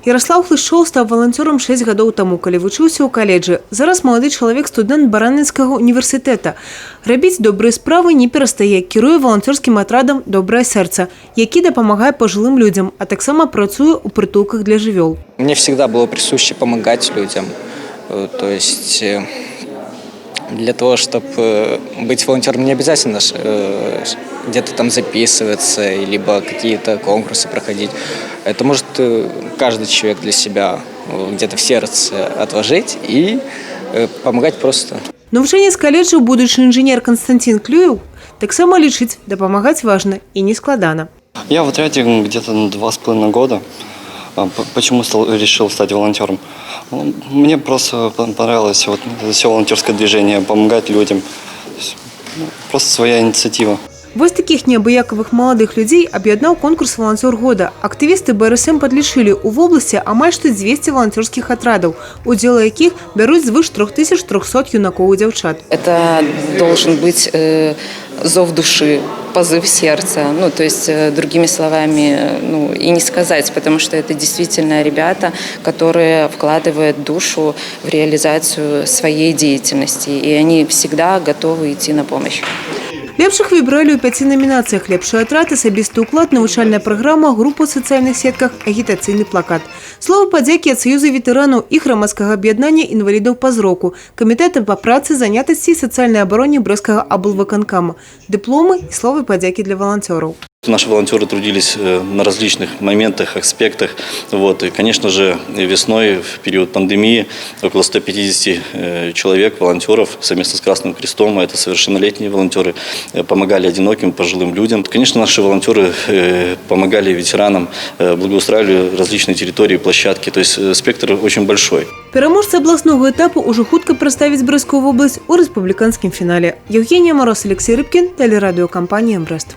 Ярослав Хлышчоў стаў валанцёрам 6 гадоў таму, калі вучыўся ў каледжы. Зараз малады чалавек студэнт Баранінскага універсітэта. Рабіць добрыя справы не перастае, кіруе валанцёрскім атрадам «Добрае сэрца», які дапамагае пажылым людзям, а таксама працуе ў прытулках для жывёл. Мне всегда было присуще помогать людям. То есть для того, чтобы быть волонтером, не обязательно где-то там записываться, либо какие-то конкурсы проходить. Это может каждый человек для себя где-то в сердце отложить и помогать просто. Навучэнец каледжа, будучы инженер Константин Клюев, таксама лічыць, дапамагаць важна и не складана. Я в отряде где-то 2,5 года. Почему решил стать волонтером? Мне просто понравилось все волонтерское движение, помогать людям. Просто своя инициатива. Вось таких неабыякавых маладых людзей аб'яднаў конкурс «Волонтер года». Актывісты БРСМ падлічылі, у вобласці амаль што 200 волонтерских атрадаў, удзел якіх бяруць звыш 3300 юнакоў і дзяўчат. Это должен быть зов души, позыв сердца. То есть, другими словами, и не сказать, потому что это действительно ребята, которые вкладывают душу в реализацию своей деятельности, и они всегда готовы идти на помощь. Лепшых выбралі ў 5 номінацыях: лепшы атрад, асабісты ўклад, навучальная праграма, група ў сацыяльных сетках, агітацыйны плакат. Слова падзякі ад Саюза ветэранаў і грамадскага аб'яднання інвалідаў па зроку, камітэта па працы, занятасці і сацыяльнай абароне Брэсцкага аблвыканкама, дыпломы і словы падзякі для валанцёраў. Наши волонтеры трудились на различных моментах, аспектах. И, конечно же, весной, в период пандемии, около 150 человек, волонтеров, совместно с Красным Крестом, это совершеннолетние волонтеры, помогали одиноким, пожилым людям. Конечно, наши волонтеры помогали ветеранам, благоустраивали различные территории, площадки. То есть спектр очень большой. Пераможцы областного этапу уже хутка представить Брэсцкую область у республиканском финале. Евгения Мороз, Алексей Рыбкин, телерадиокомпания «Брест».